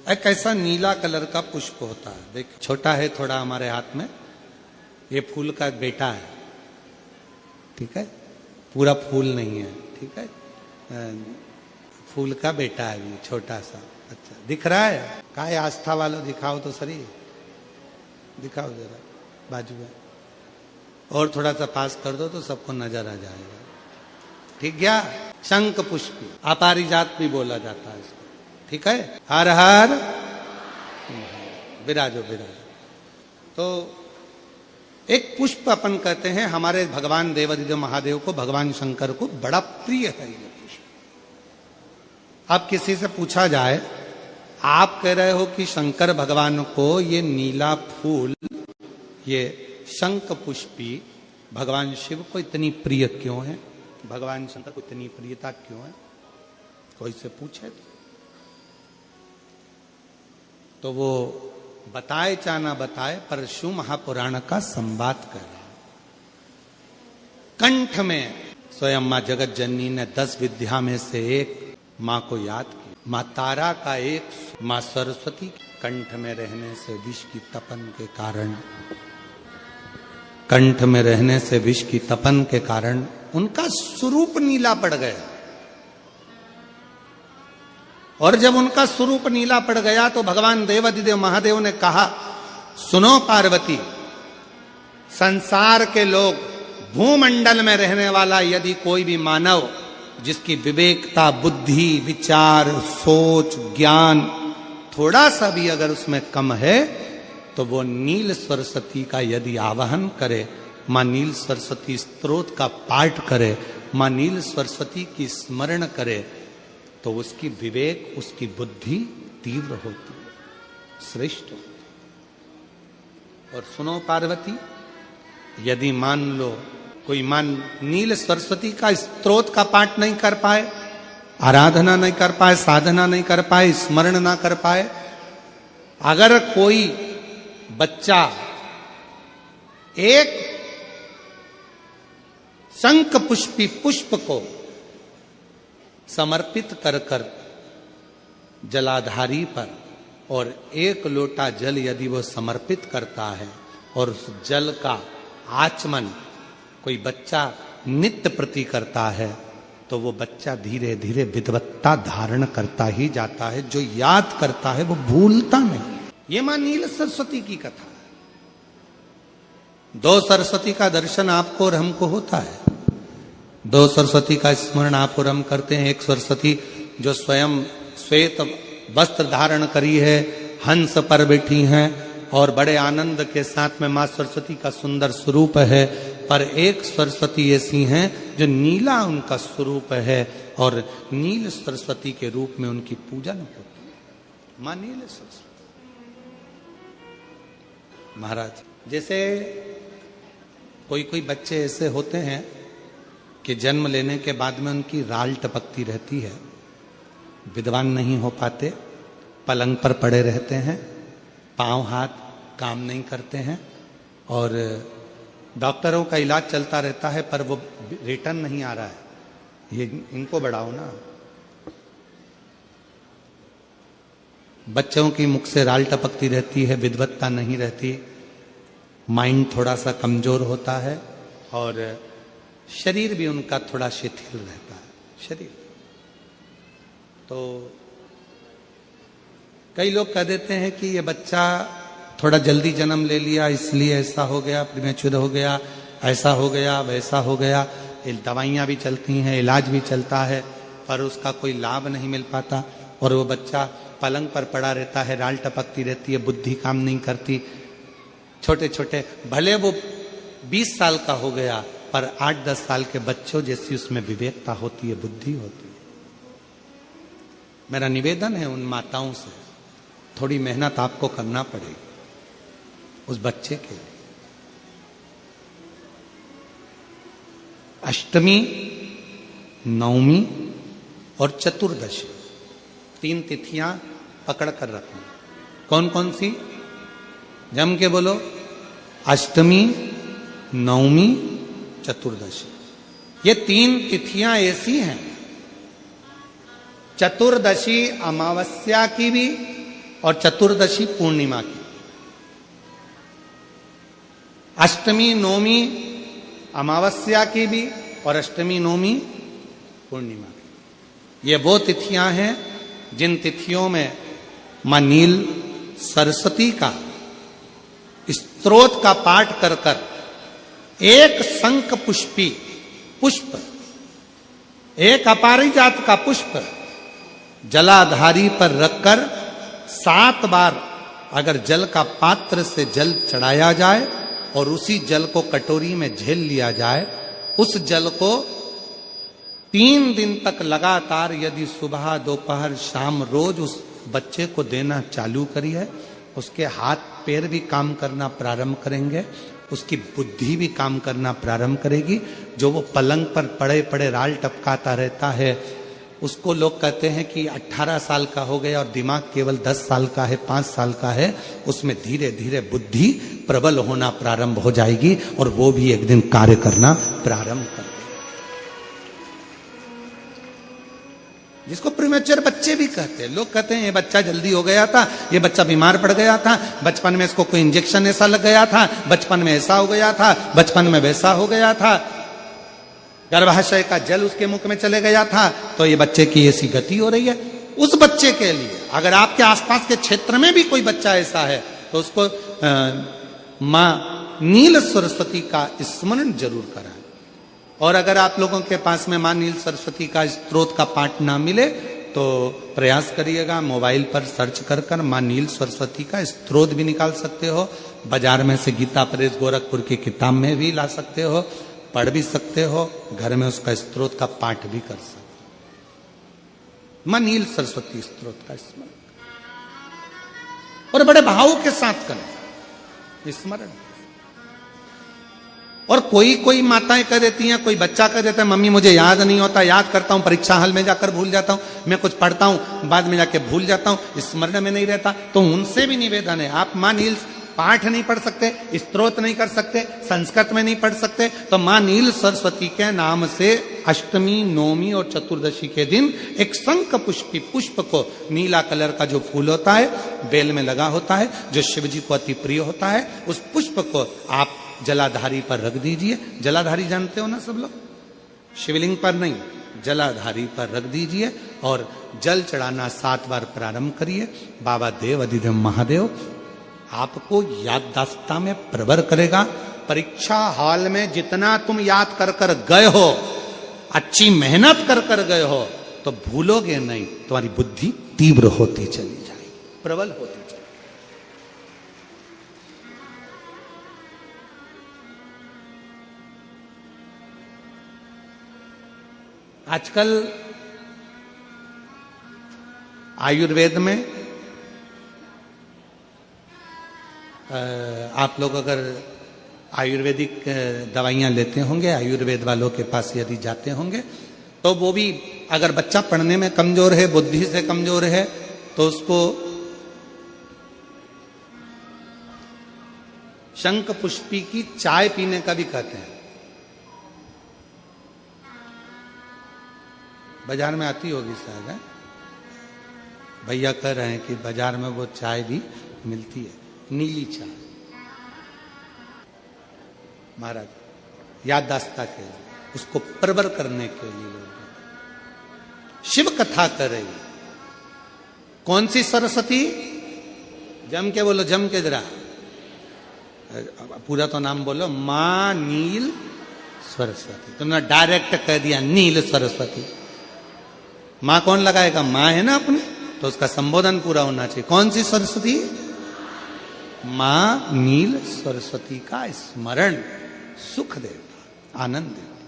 एक ऐसा नीला कलर का पुष्प होता है, देख छोटा है थोड़ा हमारे हाथ में, ये फूल का बेटा है, ठीक है, पूरा फूल नहीं है, ठीक है, फूल का बेटा है ये छोटा सा। अच्छा दिख रहा है? कहा है आस्था वालों दिखाओ तो सही, दिखाओ जरा बाजू में, और थोड़ा सा पास कर दो तो सबको नजर आ जाएगा। ठीक गया? शंख पुष्पी, अपारिजात भी बोला जाता है इसको, ठीक है। हर हर विराजो विराजो। तो एक पुष्प अपन कहते हैं हमारे भगवान देवादिदेव महादेव को, भगवान शंकर को बड़ा प्रिय है ये पुष्प। अब किसी से पूछा जाए, आप कह रहे हो कि शंकर भगवान को ये नीला फूल, ये शंख पुष्पी भगवान शिव को इतनी प्रिय क्यों है, भगवान शंकर को इतनी प्रियता क्यों है, कोई से पूछे तो वो बताए चाहे ना बताए, पर शिव महापुराण का संवाद कर रहा। कंठ में स्वयं मां जगत जननी ने 10 विद्या में से एक मां को याद की, मां तारा का एक, मां सरस्वती कंठ में रहने से विष की तपन के कारण, कंठ में रहने से विष की तपन के कारण उनका स्वरूप नीला पड़ गया। और जब उनका स्वरूप नीला पड़ गया तो भगवान देवादिदेव महादेव ने कहा, सुनो पार्वती, संसार के लोग, भूमंडल में रहने वाला यदि कोई भी मानव जिसकी विवेकता, बुद्धि, विचार, सोच, ज्ञान थोड़ा सा भी अगर उसमें कम है, तो वो नील सरस्वती का यदि आवाहन करे, मां नील सरस्वती स्तोत्र का पाठ करे, मां नील सरस्वती की स्मरण करे, तो उसकी विवेक, उसकी बुद्धि तीव्र होती है, श्रेष्ठ होती है। और सुनो पार्वती, यदि मान लो कोई नील सरस्वती का स्तोत्र का पाठ नहीं कर पाए, आराधना नहीं कर पाए, साधना नहीं कर पाए, स्मरण ना कर पाए, अगर कोई बच्चा एक शंख पुष्पी पुष्प को समर्पित कर कर जलाधारी पर, और 1 लोटा जल यदि वो समर्पित करता है और उस जल का आचमन कोई बच्चा नित्य प्रति करता है, तो वो बच्चा धीरे धीरे विद्वत्ता धारण करता ही जाता है। जो याद करता है वो भूलता नहीं। ये मां नील सरस्वती की कथा है। 2 सरस्वती का दर्शन आपको और हमको होता है, 2 सरस्वती का स्मरण आप और हम करते हैं। एक सरस्वती जो स्वयं श्वेत वस्त्र धारण करी है, हंस पर बैठी हैं और बड़े आनंद के साथ में मां सरस्वती का सुंदर स्वरूप है। पर एक सरस्वती ऐसी हैं जो नीला उनका स्वरूप है और नील सरस्वती के रूप में उनकी पूजन होती है, मां नील सरस्वती। महाराज, जैसे कोई कोई बच्चे ऐसे होते हैं कि जन्म लेने के बाद में उनकी राल टपकती रहती है, विद्वान नहीं हो पाते, पलंग पर पड़े रहते हैं, पांव हाथ काम नहीं करते हैं, और डॉक्टरों का इलाज चलता रहता है पर वो रिटर्न नहीं आ रहा है। ये इनको बढ़ाओ ना। बच्चों की मुख से राल टपकती रहती है, विद्वत्ता नहीं रहती, माइंड थोड़ा सा कमजोर होता है और शरीर भी उनका थोड़ा शिथिल रहता है शरीर। तो कई लोग कह देते हैं कि ये बच्चा थोड़ा जल्दी जन्म ले लिया इसलिए ऐसा हो गया, प्रीमेच्योर हो गया, ऐसा हो गया, वैसा हो गया। दवाइयाँ भी चलती हैं, इलाज भी चलता है, पर उसका कोई लाभ नहीं मिल पाता और वो बच्चा पलंग पर पड़ा रहता है, राल टपकती रहती है, बुद्धि काम नहीं करती। छोटे छोटे भले वो 20 साल का हो गया, पर 8-10 साल के बच्चों जैसी उसमें विवेकता होती है, बुद्धि होती है। मेरा निवेदन है उन माताओं से, थोड़ी मेहनत आपको करना पड़ेगी उस बच्चे के लिए। अष्टमी, नवमी और चतुर्दशी 3 तिथियां पकड़ कर रखना। कौन कौन सी? जम के बोलो। अष्टमी, नवमी, चतुर्दशी। ये 3 तिथियां ऐसी हैं, चतुर्दशी अमावस्या की भी और चतुर्दशी पूर्णिमा की। अष्टमी नौमी अमावस्या की भी और अष्टमी नौमी पूर्णिमा की। ये वो तिथियां हैं जिन तिथियों में मां नील सरस्वती का स्तोत्र का पाठ कर कर एक शंख पुष्पी पुष्प, एक अपारिजात का पुष्प जलाधारी पर रखकर 7 बार अगर जल का पात्र से जल चढ़ाया जाए और उसी जल को कटोरी में झेल लिया जाए, उस जल को 3 दिन तक लगातार यदि सुबह दोपहर शाम रोज उस बच्चे को देना चालू करिए, उसके हाथ पैर भी काम करना प्रारंभ करेंगे, उसकी बुद्धि भी काम करना प्रारंभ करेगी। जो वो पलंग पर पड़े पड़े राल टपकाता रहता है, उसको लोग कहते हैं कि 18 साल का हो गया और दिमाग केवल 10 साल का है, 5 साल का है, उसमें धीरे धीरे बुद्धि प्रबल होना प्रारंभ हो जाएगी और वो भी एक दिन कार्य करना प्रारंभ कर देगा। जिसको प्रीमेच्योर बच्चे भी कहते हैं। लोग कहते हैं ये बच्चा जल्दी हो गया था, ये बच्चा बीमार पड़ गया था, बचपन में इसको कोई इंजेक्शन ऐसा लग गया था, बचपन में ऐसा हो गया था, बचपन में वैसा हो गया था, गर्भाशय का जल उसके मुख में चले गया था, तो ये बच्चे की ऐसी गति हो रही है। उस बच्चे के लिए अगर आपके आसपास के क्षेत्र में भी कोई बच्चा ऐसा है तो उसको मां नील सरस्वती का स्मरण जरूर कराएं। और अगर आप लोगों के पास में मां नील सरस्वती का स्तोत्र का पाठ ना मिले तो प्रयास करिएगा, मोबाइल पर सर्च कर कर मां नील सरस्वती का स्तोत्र भी निकाल सकते हो। बाजार में से गीता प्रेस गोरखपुर की किताब में भी ला सकते हो, पढ़ भी सकते हो, घर में उसका स्तोत्र का पाठ भी कर सकते हो। मां नील सरस्वती स्तोत्र का स्मरण और बड़े भाव के साथ करें स्मरण। और कोई माताएं कह देती हैं, कोई बच्चा कह देता है मम्मी मुझे याद नहीं होता, याद करता हूं परीक्षा हॉल में जाकर भूल जाता हूं, मैं कुछ पढ़ता हूं बाद में जाके भूल जाता हूं, स्मरण में नहीं रहता। तो उनसे भी निवेदन है, आप मां नील पाठ नहीं पढ़ सकते, स्तोत्र नहीं कर सकते, संस्कृत में नहीं पढ़ सकते, तो मां नील सरस्वती के नाम से अष्टमी नौमी और चतुर्दशी के दिन एक शंख पुष्पी पुष्प को, नीला कलर का जो फूल होता है बेल में लगा होता है, जो शिव जी को अति प्रिय होता है, उस पुष्प को आप जलाधारी पर रख दीजिए। जलाधारी जानते हो ना सब लोग, शिवलिंग पर नहीं, जलाधारी पर रख दीजिए और जल चढ़ाना 7 बार प्रारंभ करिए। बाबा देव अधिदेव महादेव आपको याददाश्तता में प्रवर करेगा। परीक्षा हॉल में जितना तुम याद कर कर गए हो, अच्छी मेहनत कर कर गए हो, तो भूलोगे नहीं, तुम्हारी बुद्धि तीव्र होती चली जाएगी, प्रबल होती जाएगी। आजकल आयुर्वेद में आप लोग अगर आयुर्वेदिक दवाइयां लेते होंगे, आयुर्वेद वालों के पास यदि जाते होंगे, तो वो भी अगर बच्चा पढ़ने में कमजोर है, बुद्धि से कमजोर है, तो उसको शंख पुष्पी की चाय पीने का भी कहते हैं। बाजार में आती होगी शायद, है भैया कह रहे हैं कि बाजार में वो चाय भी मिलती है, नीली चाय। महाराज याददाश्ता के लिए, उसको प्रबर करने के लिए लोग शिव कथा कर रही। कौन सी सरस्वती? जम के बोलो, जम के जरा, पूरा तो नाम बोलो, मां नील सरस्वती। तुमने डायरेक्ट कह दिया नील सरस्वती। मां कौन लगाएगा? मां है ना अपने, तो उसका संबोधन पूरा होना चाहिए। कौन सी सरस्वती? मां नील सरस्वती का स्मरण सुख देता, आनंद देता।